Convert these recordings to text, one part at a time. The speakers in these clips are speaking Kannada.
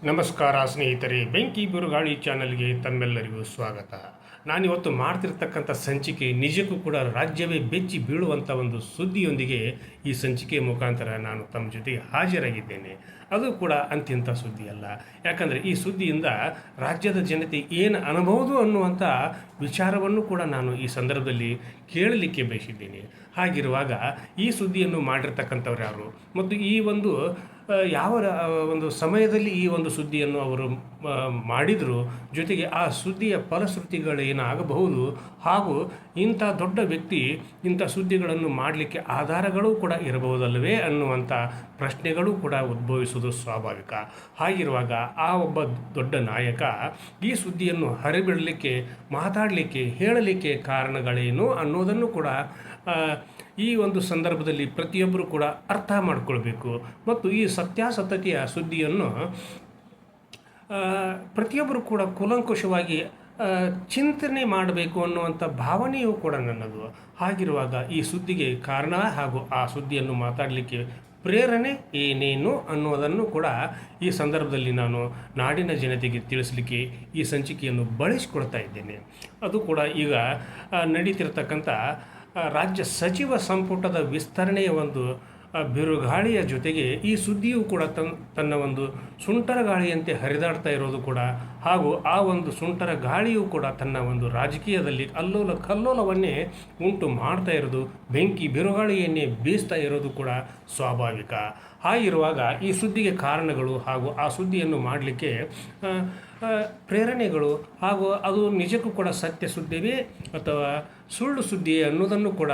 ನಮಸ್ಕಾರ ಸ್ನೇಹಿತರೆ, ಬೆಂಕಿ ಬಿರುಗಾಳಿ ಚಾನಲ್ಗೆ ತಮ್ಮೆಲ್ಲರಿಗೂ ಸ್ವಾಗತ. ನಾನಿವತ್ತು ಮಾಡ್ತಿರ್ತಕ್ಕಂಥ ಸಂಚಿಕೆ ನಿಜಕ್ಕೂ ಕೂಡ ರಾಜ್ಯವೇ ಬೆಚ್ಚಿ ಬೀಳುವಂಥ ಒಂದು ಸುದ್ದಿಯೊಂದಿಗೆ ಈ ಸಂಚಿಕೆಯ ಮುಖಾಂತರ ನಾನು ತಮ್ಮ ಜೊತೆಗೆ ಹಾಜರಾಗಿದ್ದೇನೆ. ಅದು ಕೂಡ ಅಂತಿಂಥ ಸುದ್ದಿ ಅಲ್ಲ, ಯಾಕಂದರೆ ಈ ಸುದ್ದಿಯಿಂದ ರಾಜ್ಯದ ಜನತೆ ಏನು ಅನುಭವದು ಅನ್ನುವಂಥ ವಿಚಾರವನ್ನು ಕೂಡ ನಾನು ಈ ಸಂದರ್ಭದಲ್ಲಿ ಕೇಳಲಿಕ್ಕೆ ಬಯಸಿದ್ದೇನೆ. ಹಾಗಿರುವಾಗ ಈ ಸುದ್ದಿಯನ್ನು ಮಾಡಿರ್ತಕ್ಕಂಥವ್ರು ಯಾರು ಮತ್ತು ಈ ಒಂದು ಯಾವ ಒಂದು ಸಮಯದಲ್ಲಿ ಈ ಒಂದು ಸುದ್ದಿಯನ್ನು ಅವರು ಮಾಡಿದರು, ಜೊತೆಗೆ ಆ ಸುದ್ದಿಯ ಫಲಶ್ರುತಿಗಳೇನಾಗಬಹುದು, ಹಾಗೂ ಇಂಥ ದೊಡ್ಡ ವ್ಯಕ್ತಿ ಇಂಥ ಸುದ್ದಿಗಳನ್ನು ಮಾಡಲಿಕ್ಕೆ ಆಧಾರಗಳು ಕೂಡ ಇರಬಹುದಲ್ಲವೇ ಅನ್ನುವಂಥ ಪ್ರಶ್ನೆಗಳು ಕೂಡ ಉದ್ಭವಿಸುವುದು ಸ್ವಾಭಾವಿಕ. ಹಾಗಿರುವಾಗ ಆ ಒಬ್ಬ ದೊಡ್ಡ ನಾಯಕ ಈ ಸುದ್ದಿಯನ್ನು ಹರಿಬಿಡಲಿಕ್ಕೆ, ಮಾತಾಡಲಿಕ್ಕೆ, ಹೇಳಲಿಕ್ಕೆ ಕಾರಣಗಳೇನು ಅನ್ನೋದನ್ನು ಕೂಡ ಈ ಒಂದು ಸಂದರ್ಭದಲ್ಲಿ ಪ್ರತಿಯೊಬ್ಬರು ಕೂಡ ಅರ್ಥ ಮಾಡಿಕೊಳ್ಬೇಕು. ಮತ್ತು ಈ ಸತ್ಯಾಸತ್ಯತೆಯ ಸುದ್ದಿಯನ್ನು ಪ್ರತಿಯೊಬ್ಬರು ಕೂಡ ಕೂಲಂಕುಷವಾಗಿ ಚಿಂತನೆ ಮಾಡಬೇಕು ಅನ್ನುವಂಥ ಭಾವನೆಯೂ ಕೂಡ ನನ್ನದು. ಹಾಗಿರುವಾಗ ಈ ಸುದ್ದಿಗೆ ಕಾರಣ ಹಾಗೂ ಆ ಸುದ್ದಿಯನ್ನು ಮಾತಾಡಲಿಕ್ಕೆ ಪ್ರೇರಣೆ ಏನೇನು ಅನ್ನೋದನ್ನು ಕೂಡ ಈ ಸಂದರ್ಭದಲ್ಲಿ ನಾನು ನಾಡಿನ ಜನತೆಗೆ ತಿಳಿಸಲಿಕ್ಕೆ ಈ ಸಂಚಿಕೆಯನ್ನು ಬಳಸಿಕೊಳ್ತಾ ಇದ್ದೇನೆ. ಅದು ಕೂಡ ಈಗ ನಡೀತಿರ್ತಕ್ಕಂಥ ರಾಜ್ಯ ಸಚಿವ ಸಂಪುಟದ ವಿಸ್ತರಣೆಯ ಒಂದು ಬಿರುಗಾಳಿಯ ಜೊತೆಗೆ ಈ ಸುದ್ದಿಯೂ ಕೂಡ ತನ್ನ ಒಂದು ಸುಂಟರ ಗಾಳಿಯಂತೆ ಹರಿದಾಡ್ತಾ ಇರೋದು ಕೂಡ, ಹಾಗೂ ಆ ಒಂದು ಸುಂಟರ ಗಾಳಿಯೂ ಕೂಡ ತನ್ನ ಒಂದು ರಾಜಕೀಯದಲ್ಲಿ ಅಲ್ಲೋಲ ಕಲ್ಲೋಲವನ್ನೇ ಉಂಟು ಮಾಡ್ತಾ ಇರೋದು, ಬೆಂಕಿ ಬಿರುಗಾಳಿಯನ್ನೇ ಬೀಸ್ತಾ ಇರೋದು ಕೂಡ ಸ್ವಾಭಾವಿಕ. ಹಾಗಿರುವಾಗ ಈ ಸುದ್ದಿಗೆ ಕಾರಣಗಳು ಹಾಗೂ ಆ ಸುದ್ದಿಯನ್ನು ಮಾಡಲಿಕ್ಕೆ ಪ್ರೇರಣೆಗಳು ಹಾಗೂ ಅದು ನಿಜಕ್ಕೂ ಕೂಡ ಸತ್ಯ ಸುದ್ದಿಯೇ ಅಥವಾ ಸುಳ್ಳು ಸುದ್ದಿ ಅನ್ನೋದನ್ನು ಕೂಡ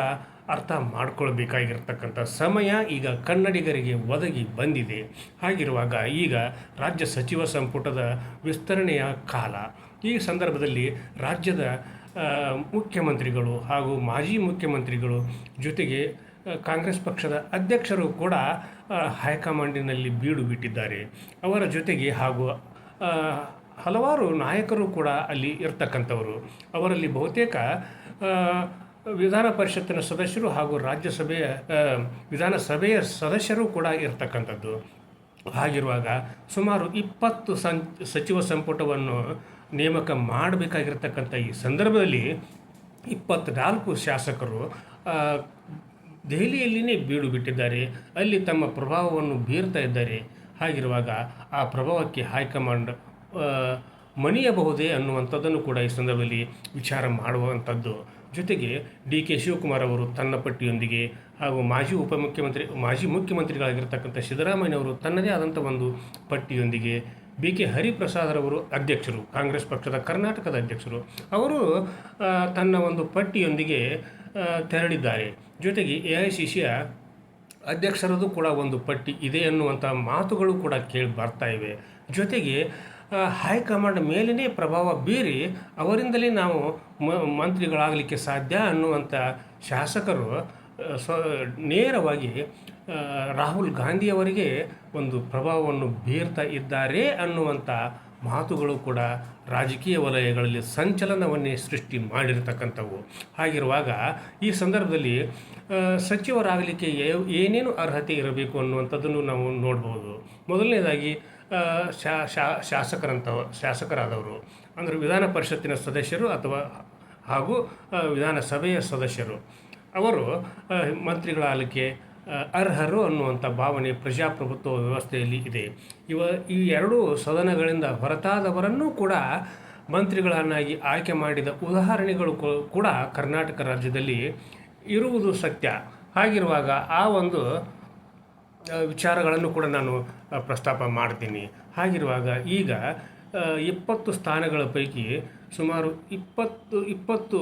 ಅರ್ಥ ಮಾಡಿಕೊಳ್ಬೇಕಾಗಿರ್ತಕ್ಕಂಥ ಸಮಯ ಈಗ ಕನ್ನಡಿಗರಿಗೆ ಒದಗಿ ಬಂದಿದೆ. ಹಾಗಿರುವಾಗ ಈಗ ರಾಜ್ಯ ಸಚಿವ ಸಂಪುಟದ ವಿಸ್ತರಣೆಯ ಕಾಲ. ಈ ಸಂದರ್ಭದಲ್ಲಿ ರಾಜ್ಯದ ಮುಖ್ಯಮಂತ್ರಿಗಳು ಹಾಗೂ ಮಾಜಿ ಮುಖ್ಯಮಂತ್ರಿಗಳು ಜೊತೆಗೆ ಕಾಂಗ್ರೆಸ್ ಪಕ್ಷದ ಅಧ್ಯಕ್ಷರು ಕೂಡ ಹೈಕಮಾಂಡಿನಲ್ಲಿ ಬೀಡು ಬಿಟ್ಟಿದ್ದಾರೆ. ಅವರ ಜೊತೆಗೆ ಹಾಗೂ ಹಲವಾರು ನಾಯಕರು ಕೂಡ ಅಲ್ಲಿ ಇರ್ತಕ್ಕಂಥವರು. ಅವರಲ್ಲಿ ಬಹುತೇಕ ವಿಧಾನ ಪರಿಷತ್ತಿನ ಸದಸ್ಯರು ಹಾಗೂ ರಾಜ್ಯಸಭೆಯ ವಿಧಾನಸಭೆಯ ಸದಸ್ಯರು ಕೂಡ ಇರ್ತಕ್ಕಂಥದ್ದು. ಹಾಗಿರುವಾಗ ಸುಮಾರು 20 ಸಚಿವ ಸಂಪುಟವನ್ನು ನೇಮಕ ಮಾಡಬೇಕಾಗಿರ್ತಕ್ಕಂಥ ಈ ಸಂದರ್ಭದಲ್ಲಿ 24 ಶಾಸಕರು ದೆಹಲಿಯಲ್ಲಿನೇ ಬೀಡು ಬಿಟ್ಟಿದ್ದಾರೆ. ಅಲ್ಲಿ ತಮ್ಮ ಪ್ರಭಾವವನ್ನು ಬೀರ್ತಾ ಇದ್ದಾರೆ. ಹಾಗಿರುವಾಗ ಆ ಪ್ರಭಾವಕ್ಕೆ ಹೈಕಮಾಂಡ್ ಮಣಿಯಬಹುದೇ ಅನ್ನುವಂಥದ್ದನ್ನು ಕೂಡ ಈ ಸಂದರ್ಭದಲ್ಲಿ ವಿಚಾರ ಮಾಡುವಂಥದ್ದು. ಜೊತೆಗೆ ಡಿ ಕೆ ಶಿವಕುಮಾರ್ ಅವರು ತನ್ನ ಪಟ್ಟಿಯೊಂದಿಗೆ ಹಾಗೂ ಮಾಜಿ ಮುಖ್ಯಮಂತ್ರಿಗಳಾಗಿರ್ತಕ್ಕಂಥ ಸಿದ್ದರಾಮಯ್ಯನವರು ತನ್ನದೇ ಆದಂಥ ಒಂದು ಪಟ್ಟಿಯೊಂದಿಗೆ, ಬಿ ಕೆ ಹರಿಪ್ರಸಾದರವರು ಅಧ್ಯಕ್ಷರು, ಕಾಂಗ್ರೆಸ್ ಪಕ್ಷದ ಕರ್ನಾಟಕದ ಅಧ್ಯಕ್ಷರು, ಅವರು ತನ್ನ ಒಂದು ಪಟ್ಟಿಯೊಂದಿಗೆ ತೆರಳಿದ್ದಾರೆ. ಜೊತೆಗೆ AICCಯ ಅಧ್ಯಕ್ಷರದು ಕೂಡ ಒಂದು ಪಟ್ಟಿ ಇದೆ ಅನ್ನುವಂಥ ಮಾತುಗಳು ಕೂಡ ಕೇಳಿ ಬರ್ತಾ ಇವೆ. ಜೊತೆಗೆ ಹೈಕಮಾಂಡ್ ಮೇಲೇ ಪ್ರಭಾವ ಬೀರಿ ಅವರಿಂದಲೇ ನಾವು ಮಂತ್ರಿಗಳಾಗಲಿಕ್ಕೆ ಸಾಧ್ಯ ಅನ್ನುವಂಥ ಶಾಸಕರು ನೇರವಾಗಿ ರಾಹುಲ್ ಗಾಂಧಿಯವರಿಗೆ ಒಂದು ಪ್ರಭಾವವನ್ನು ಬೀರ್ತಾ ಇದ್ದಾರೆ ಅನ್ನುವಂಥ ಮಾತುಗಳು ಕೂಡ ರಾಜಕೀಯ ವಲಯಗಳಲ್ಲಿ ಸಂಚಲನವನ್ನೇ ಸೃಷ್ಟಿ ಮಾಡಿರ್ತಕ್ಕಂಥವು. ಹಾಗಿರುವಾಗ ಈ ಸಂದರ್ಭದಲ್ಲಿ ಸಚಿವರಾಗಲಿಕ್ಕೆ ಏನೇನು ಅರ್ಹತೆ ಇರಬೇಕು ಅನ್ನುವಂಥದ್ದನ್ನು ನಾವು ನೋಡ್ಬೋದು. ಮೊದಲನೇದಾಗಿ ಶಾಸಕರಾದವರು ಅಂದರೆ ವಿಧಾನ ಪರಿಷತ್ತಿನ ಸದಸ್ಯರು ಅಥವಾ ಹಾಗೂ ವಿಧಾನಸಭೆಯ ಸದಸ್ಯರು, ಅವರು ಮಂತ್ರಿಗಳಾಗಲಿಕ್ಕೆ ಅರ್ಹರು ಅನ್ನುವಂಥ ಭಾವನೆ ಪ್ರಜಾಪ್ರಭುತ್ವ ವ್ಯವಸ್ಥೆಯಲ್ಲಿ ಇದೆ. ಈ ಎರಡೂ ಸದನಗಳಿಂದ ಹೊರತಾದವರನ್ನೂ ಕೂಡ ಮಂತ್ರಿಗಳನ್ನಾಗಿ ಆಯ್ಕೆ ಮಾಡಿದ ಉದಾಹರಣೆಗಳು ಕೂಡ ಕರ್ನಾಟಕ ರಾಜ್ಯದಲ್ಲಿ ಇರುವುದು ಸತ್ಯ. ಹಾಗಿರುವಾಗ ಆ ಒಂದು ವಿಚಾರಗಳನ್ನು ಕೂಡ ನಾನು ಪ್ರಸ್ತಾಪ ಮಾಡ್ತೀನಿ. ಹಾಗಿರುವಾಗ ಈಗ 20 ಸ್ಥಾನಗಳ ಪೈಕಿ ಸುಮಾರು 20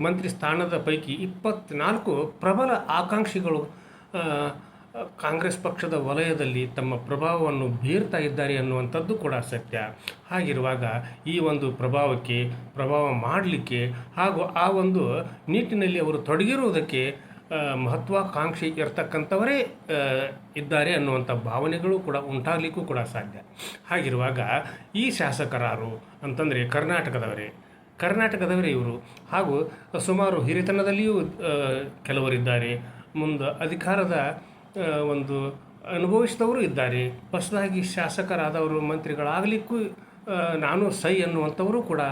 ಮಂತ್ರಿ ಸ್ಥಾನದ ಪೈಕಿ 24 ಪ್ರಬಲ ಆಕಾಂಕ್ಷಿಗಳು ಕಾಂಗ್ರೆಸ್ ಪಕ್ಷದ ವಲಯದಲ್ಲಿ ತಮ್ಮ ಪ್ರಭಾವವನ್ನು ಬೀರ್ತಾ ಇದ್ದಾರೆ ಅನ್ನುವಂಥದ್ದು ಕೂಡ ಸತ್ಯ. ಹಾಗಿರುವಾಗ ಈ ಒಂದು ಪ್ರಭಾವ ಮಾಡಲಿಕ್ಕೆ ಹಾಗೂ ಆ ಒಂದು ನಿಟ್ಟಿನಲ್ಲಿ ಅವರು ತೊಡಗಿರುವುದಕ್ಕೆ ಮಹತ್ವಾಕಾಂಕ್ಷಿ ಇರ್ತಕ್ಕಂಥವರೇ ಇದ್ದಾರೆ ಅನ್ನುವಂಥ ಭಾವನೆಗಳು ಕೂಡ ಉಂಟಾಗಲಿಕ್ಕೂ ಕೂಡ ಸಾಧ್ಯ. ಹಾಗಿರುವಾಗ ಈ ಶಾಸಕರಾರು ಅಂತಂದರೆ ಕರ್ನಾಟಕದವರೇ ಇವರು, ಹಾಗೂ ಸುಮಾರು ಹಿರಿತನದಲ್ಲಿಯೂ ಕೆಲವರಿದ್ದಾರೆ. ಮುಂದೆ ಅಧಿಕಾರದ ಒಂದು ಅನುಭವಿಸಿದವರು ಇದ್ದಾರೆ. ಹೊಸದಾಗಿ ಶಾಸಕರಾದವರು ಮಂತ್ರಿಗಳಾಗಲಿಕ್ಕೂ ನಾನು ಸೈ ಅನ್ನುವಂಥವರು ಕೂಡ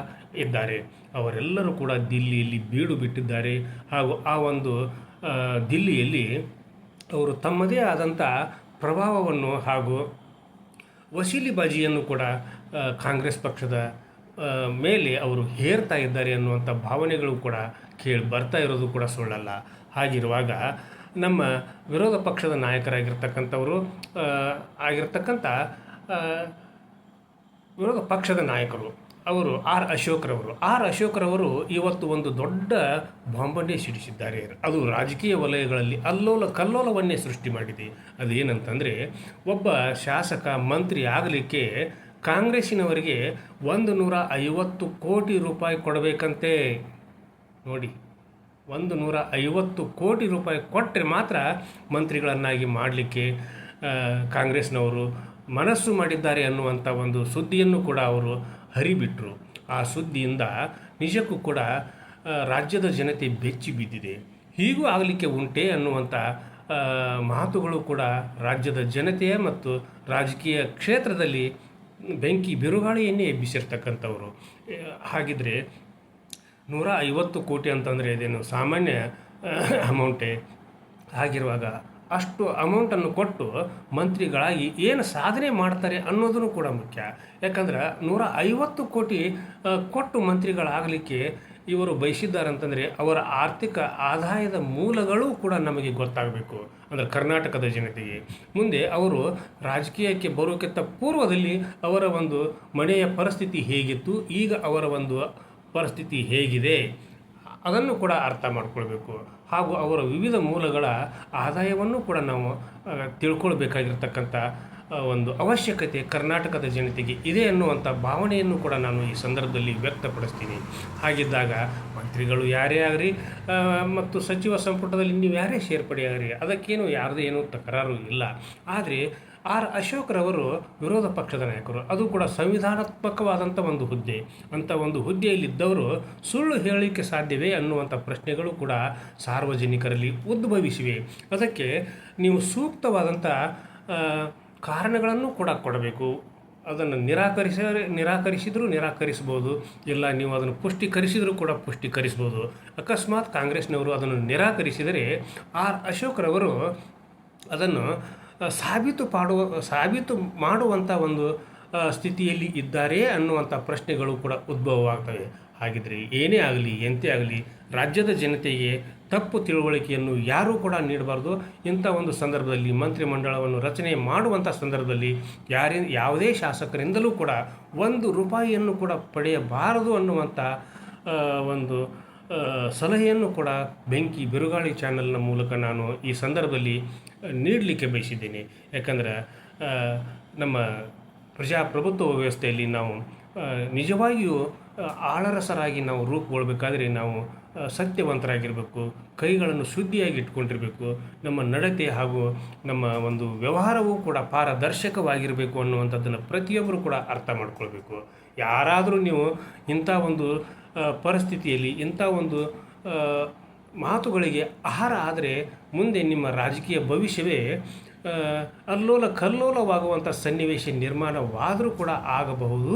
ಇದ್ದಾರೆ. ಅವರೆಲ್ಲರೂ ಕೂಡ ದಿಲ್ಲಿಯಲ್ಲಿ ಬೀಡು ಬಿಟ್ಟಿದ್ದಾರೆ. ಹಾಗೂ ಆ ಒಂದು ದಿಲ್ಲಿಯಲ್ಲಿ ಅವರು ತಮ್ಮದೇ ಆದಂಥ ಪ್ರಭಾವವನ್ನು ಹಾಗೂ ವಸೀಲಿಬಾಜಿಯನ್ನು ಕೂಡ ಕಾಂಗ್ರೆಸ್ ಪಕ್ಷದ ಮೇಲೆ ಅವರು ಹೇರ್ತಾ ಇದ್ದಾರೆ ಅನ್ನುವಂಥ ಭಾವನೆಗಳು ಕೂಡ ಕೇಳಿ ಬರ್ತಾ ಇರೋದು ಕೂಡ ಸುಳ್ಳಲ್ಲ. ಹಾಗಿರುವಾಗ ನಮ್ಮ ವಿರೋಧ ಪಕ್ಷದ ನಾಯಕರಾಗಿರ್ತಕ್ಕಂಥವರು ವಿರೋಧ ಪಕ್ಷದ ನಾಯಕರು ಅವರು ಆರ್ ಅಶೋಕ್ರವರು ಇವತ್ತು ಒಂದು ದೊಡ್ಡ ಬಾಂಬನ್ನೇ ಸಿಡಿಸಿದ್ದಾರೆ. ಅದು ರಾಜಕೀಯ ವಲಯಗಳಲ್ಲಿ ಕಲ್ಲೋಲವನ್ನೇ ಸೃಷ್ಟಿ ಮಾಡಿದೆ. ಅದೇನಂತಂದರೆ, ಒಬ್ಬ ಶಾಸಕ ಮಂತ್ರಿ ಆಗಲಿಕ್ಕೆ ಕಾಂಗ್ರೆಸ್ಸಿನವರಿಗೆ 150 ಕೋಟಿ ರೂಪಾಯಿ ಕೊಡಬೇಕಂತೆ. ನೋಡಿ, 150 ಕೋಟಿ ರೂಪಾಯಿ ಕೊಟ್ಟರೆ ಮಾತ್ರ ಮಂತ್ರಿಗಳನ್ನಾಗಿ ಮಾಡಲಿಕ್ಕೆ ಕಾಂಗ್ರೆಸ್ನವರು ಮನಸ್ಸು ಮಾಡಿದ್ದಾರೆ ಅನ್ನುವಂಥ ಒಂದು ಸುದ್ದಿಯನ್ನು ಕೂಡ ಅವರು ಹರಿಬಿಟ್ರು. ಆ ಸುದ್ದಿಯಿಂದ ನಿಜಕ್ಕೂ ಕೂಡ ರಾಜ್ಯದ ಜನತೆ ಬೆಚ್ಚಿ ಬಿದ್ದಿದೆ. ಹೀಗೂ ಆಗಲಿಕ್ಕೆ ಉಂಟೆ ಅನ್ನುವಂಥ ಮಾತುಗಳು ಕೂಡ ರಾಜ್ಯದ ಜನತೆಯ ಮತ್ತು ರಾಜಕೀಯ ಕ್ಷೇತ್ರದಲ್ಲಿ ಬೆಂಕಿ ಬಿರುಗಾಳಿಯನ್ನೇ ಎಬ್ಬಿಸಿರ್ತಕ್ಕಂಥವ್ರು. ಹಾಗಿದ್ರೆ 150 ಕೋಟಿ ಅಂತಂದರೆ ಇದೇನು ಸಾಮಾನ್ಯ ಅಮೌಂಟೇ? ಆಗಿರುವಾಗ ಅಷ್ಟು ಅಮೌಂಟನ್ನು ಕೊಟ್ಟು ಮಂತ್ರಿಗಳಾಗಿ ಏನು ಸಾಧನೆ ಮಾಡ್ತಾರೆ ಅನ್ನೋದನ್ನು ಕೂಡ ಮುಖ್ಯ. ಯಾಕಂದ್ರೆ 150 ಕೋಟಿ ಕೊಟ್ಟು ಮಂತ್ರಿಗಳಾಗಲಿಕ್ಕೆ ಇವರು ಬಯಸಿದ್ದಾರೆ ಅಂತಂದರೆ ಅವರ ಆರ್ಥಿಕ ಆದಾಯದ ಮೂಲಗಳು ಕೂಡ ನಮಗೆ ಗೊತ್ತಾಗಬೇಕು. ಅಂದರೆ ಕರ್ನಾಟಕದ ಜನತೆಗೆ ಮುಂದೆ ಅವರು ರಾಜಕೀಯಕ್ಕೆ ಬರೋಕ್ಕಿಂತ ಪೂರ್ವದಲ್ಲಿ ಅವರ ಒಂದು ಮನೆಯ ಪರಿಸ್ಥಿತಿ ಹೇಗಿತ್ತು, ಈಗ ಅವರ ಒಂದು ಪರಿಸ್ಥಿತಿ ಹೇಗಿದೆ ಅದನ್ನು ಕೂಡ ಅರ್ಥ ಮಾಡ್ಕೊಳ್ಬೇಕು. ಹಾಗೂ ಅವರ ವಿವಿಧ ಮೂಲಗಳ ಆದಾಯವನ್ನು ಕೂಡ ನಾವು ತಿಳ್ಕೊಳ್ಬೇಕಾಗಿರ್ತಕ್ಕಂಥ ಒಂದು ಅವಶ್ಯಕತೆ ಕರ್ನಾಟಕದ ಜನತೆಗೆ ಇದೆ ಅನ್ನುವಂಥ ಭಾವನೆಯನ್ನು ಕೂಡ ನಾನು ಈ ಸಂದರ್ಭದಲ್ಲಿ ವ್ಯಕ್ತಪಡಿಸ್ತೀನಿ. ಹಾಗಿದ್ದಾಗ ಮಂತ್ರಿಗಳು ಯಾರೇ ಆಗಲಿ ಮತ್ತು ಸಚಿವ ಸಂಪುಟದಲ್ಲಿ ನೀವು ಯಾರೇ ಸೇರ್ಪಡೆಯಾಗ್ರಿ, ಅದಕ್ಕೇನು ಯಾರದೇ ಏನೂ ತಕರಾರು ಇಲ್ಲ. ಆದರೆ ಆರ್ ಅಶೋಕ್ರವರು ವಿರೋಧ ಪಕ್ಷದ ನಾಯಕರು, ಅದು ಕೂಡ ಸಂವಿಧಾನಾತ್ಮಕವಾದಂಥ ಒಂದು ಹುದ್ದೆ. ಅಂಥ ಒಂದು ಹುದ್ದೆಯಲ್ಲಿದ್ದವರು ಸುಳ್ಳು ಹೇಳಲಿಕ್ಕೆ ಸಾಧ್ಯವೇ ಅನ್ನುವಂಥ ಪ್ರಶ್ನೆಗಳು ಕೂಡ ಸಾರ್ವಜನಿಕರಲ್ಲಿ ಉದ್ಭವಿಸಿವೆ. ಅದಕ್ಕೆ ನೀವು ಸೂಕ್ತವಾದಂಥ ಕಾರಣಗಳನ್ನು ಕೂಡ ಕೊಡಬೇಕು. ಅದನ್ನು ನಿರಾಕರಿಸಿದರೂ ನಿರಾಕರಿಸ್ಬೋದು, ಇಲ್ಲ ನೀವು ಅದನ್ನು ಪುಷ್ಟೀಕರಿಸಿದರೂ ಕೂಡ ಪುಷ್ಟೀಕರಿಸ್ಬೋದು. ಅಕಸ್ಮಾತ್ ಕಾಂಗ್ರೆಸ್ನವರು ಅದನ್ನು ನಿರಾಕರಿಸಿದರೆ ಆರ್ ಅಶೋಕ್ರವರು ಅದನ್ನು ಸಾಬೀತು ಮಾಡುವಂಥ ಒಂದು ಸ್ಥಿತಿಯಲ್ಲಿ ಇದ್ದಾರೆ ಅನ್ನುವಂಥ ಪ್ರಶ್ನೆಗಳು ಕೂಡ ಉದ್ಭವವಾಗ್ತವೆ. ಹಾಗಿದ್ರೆ ಏನೇ ಆಗಲಿ ಎಂತೆ ಆಗಲಿ ರಾಜ್ಯದ ಜನತೆಗೆ ತಪ್ಪು ತಿಳುವಳಿಕೆಯನ್ನು ಯಾರೂ ಕೂಡ ನೀಡಬಾರ್ದು. ಇಂಥ ಒಂದು ಸಂದರ್ಭದಲ್ಲಿ ಮಂತ್ರಿಮಂಡಲವನ್ನು ರಚನೆ ಮಾಡುವಂಥ ಸಂದರ್ಭದಲ್ಲಿ ಯಾವುದೇ ಶಾಸಕರಿಂದಲೂ ಕೂಡ 1 ರೂಪಾಯಿಯನ್ನು ಕೂಡ ಪಡೆಯಬಾರದು ಅನ್ನುವಂಥ ಒಂದು ಸಲಹೆಯನ್ನು ಕೂಡ ಬೆಂಕಿ ಬಿರುಗಾಳಿ ಚಾನಲ್ನ ಮೂಲಕ ನಾನು ಈ ಸಂದರ್ಭದಲ್ಲಿ ನೀಡಲಿಕ್ಕೆ ಬಯಸಿದ್ದೇನೆ. ಯಾಕಂದರೆ ನಮ್ಮ ಪ್ರಜಾಪ್ರಭುತ್ವ ವ್ಯವಸ್ಥೆಯಲ್ಲಿ ನಾವು ನಿಜವಾಗಿಯೂ ಆಳರಸರಾಗಿ ನಾವು ರೂಪುಗೊಳ್ಬೇಕಾದ್ರೆ ನಾವು ಸತ್ಯವಂತರಾಗಿರಬೇಕು, ಕೈಗಳನ್ನು ಶುದ್ಧಿಯಾಗಿ ಇಟ್ಕೊಂಡಿರಬೇಕು, ನಮ್ಮ ನಡತೆ ಹಾಗೂ ನಮ್ಮ ಒಂದು ವ್ಯವಹಾರವೂ ಕೂಡ ಪಾರದರ್ಶಕವಾಗಿರಬೇಕು ಅನ್ನುವಂಥದ್ದನ್ನು ಪ್ರತಿಯೊಬ್ಬರು ಕೂಡ ಅರ್ಥ ಮಾಡ್ಕೊಳ್ಬೇಕು. ಯಾರಾದರೂ ನೀವು ಇಂಥ ಒಂದು ಪರಿಸ್ಥಿತಿಯಲ್ಲಿ ಇಂಥ ಒಂದು ಮಾತುಗಳಿಗೆ ಆಹಾರ ಆದರೆ ಮುಂದೆ ನಿಮ್ಮ ರಾಜಕೀಯ ಭವಿಷ್ಯವೇ ಕಲ್ಲೋಲವಾಗುವಂಥ ಸನ್ನಿವೇಶ ನಿರ್ಮಾಣವಾದರೂ ಕೂಡ ಆಗಬಹುದು.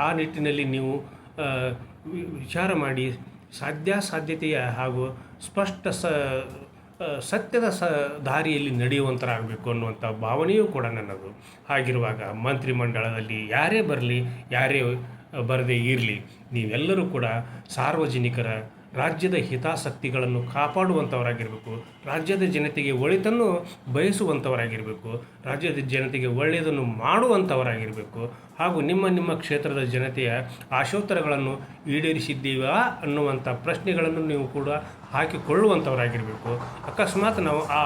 ಆ ನಿಟ್ಟಿನಲ್ಲಿ ನೀವು ವಿಚಾರ ಮಾಡಿ ಸಾಧ್ಯತೆಯ ಹಾಗೂ ಸ್ಪಷ್ಟ ಸತ್ಯದ ದಾರಿಯಲ್ಲಿ ನಡೆಯುವಂಥರಾಗಬೇಕು ಅನ್ನುವಂಥ ಭಾವನೆಯೂ ಕೂಡ ನನ್ನದು. ಹಾಗಿರುವಾಗ ಮಂತ್ರಿಮಂಡಲದಲ್ಲಿ ಯಾರೇ ಬರಲಿ ಯಾರೇ ಬರದೇ ಇರಲಿ, ನೀವೆಲ್ಲರೂ ಕೂಡ ಸಾರ್ವಜನಿಕರ ರಾಜ್ಯದ ಹಿತಾಸಕ್ತಿಗಳನ್ನು ಕಾಪಾಡುವಂಥವರಾಗಿರಬೇಕು, ರಾಜ್ಯದ ಜನತೆಗೆ ಒಳಿತನ್ನು ಬಯಸುವಂಥವರಾಗಿರಬೇಕು, ರಾಜ್ಯದ ಜನತೆಗೆ ಒಳ್ಳೆಯದನ್ನು ಮಾಡುವಂಥವರಾಗಿರಬೇಕು. ಹಾಗೂ ನಿಮ್ಮ ಕ್ಷೇತ್ರದ ಜನತೆಯ ಆಶೋತ್ತರಗಳನ್ನು ಈಡೇರಿಸಿದ್ದೀವಾ ಅನ್ನುವಂಥ ಪ್ರಶ್ನೆಗಳನ್ನು ನೀವು ಕೂಡ ಹಾಕಿಕೊಳ್ಳುವಂಥವರಾಗಿರಬೇಕು. ಅಕಸ್ಮಾತ್ ನಾವು ಆ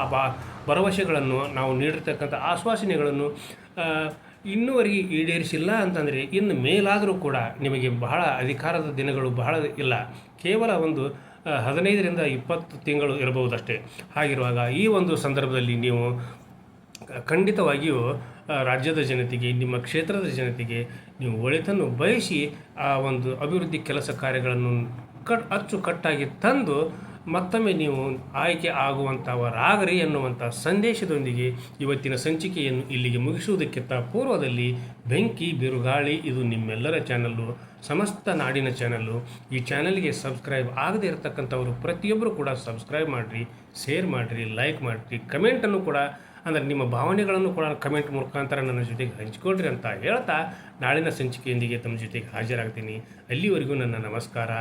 ಭರವಸೆಗಳನ್ನು ನಾವು ನೀಡಿರ್ತಕ್ಕಂಥ ಆಶ್ವಾಸನೆಗಳನ್ನು ಇನ್ನೂವರೆಗೆ ಈಡೇರಿಸಿಲ್ಲ ಅಂತಂದರೆ ಇನ್ನು ಮೇಲಾದರೂ ಕೂಡ ನಿಮಗೆ ಬಹಳ ಅಧಿಕಾರದ ದಿನಗಳು ಬಹಳ ಇಲ್ಲ, ಕೇವಲ ಒಂದು 15ರಿಂದ 20 ತಿಂಗಳು ಇರಬಹುದಷ್ಟೇ. ಹಾಗಿರುವಾಗ ಈ ಒಂದು ಸಂದರ್ಭದಲ್ಲಿ ನೀವು ಖಂಡಿತವಾಗಿಯೂ ರಾಜ್ಯದ ಜನತೆಗೆ, ನಿಮ್ಮ ಕ್ಷೇತ್ರದ ಜನತೆಗೆ ನೀವು ಒಳಿತನ್ನು ಬಯಸಿ ಆ ಒಂದು ಅಭಿವೃದ್ಧಿ ಕೆಲಸ ಕಾರ್ಯಗಳನ್ನು ಅಚ್ಚುಕಟ್ಟಾಗಿ ತಂದು ಮತ್ತೊಮ್ಮೆ ನೀವು ಆಯ್ಕೆ ಆಗುವಂಥವರಾಗರಿ ಎನ್ನುವಂಥ ಸಂದೇಶದೊಂದಿಗೆ ಇವತ್ತಿನ ಸಂಚಿಕೆಯನ್ನು ಇಲ್ಲಿಗೆ ಮುಗಿಸುವುದಕ್ಕಿಂತ ಪೂರ್ವದಲ್ಲಿ ಬೆಂಕಿ ಬಿರುಗಾಳಿ ಇದು ನಿಮ್ಮೆಲ್ಲರ ಚಾನಲ್ಲು, ಸಮಸ್ತ ನಾಡಿನ ಚಾನಲ್ಲು. ಈ ಚಾನಲ್ಗೆ ಸಬ್ಸ್ಕ್ರೈಬ್ ಆಗದೇ ಇರತಕ್ಕಂಥವರು ಪ್ರತಿಯೊಬ್ಬರು ಕೂಡ ಸಬ್ಸ್ಕ್ರೈಬ್ ಮಾಡಿರಿ, ಶೇರ್ ಮಾಡಿರಿ, ಲೈಕ್ ಮಾಡಿರಿ, ಕಮೆಂಟನ್ನು ಕೂಡ ಅಂದರೆ ನಿಮ್ಮ ಭಾವನೆಗಳನ್ನು ಕೂಡ ಕಮೆಂಟ್ ಮುಖಾಂತರ ನನ್ನ ಜೊತೆಗೆ ಹಂಚಿಕೊಳ್ರಿ ಅಂತ ಹೇಳ್ತಾ ನಾಳಿನ ಸಂಚಿಕೆಯೊಂದಿಗೆ ತಮ್ಮ ಜೊತೆಗೆ ಹಾಜರಾಗ್ತೀನಿ. ಅಲ್ಲಿವರೆಗೂ ನನ್ನ ನಮಸ್ಕಾರ.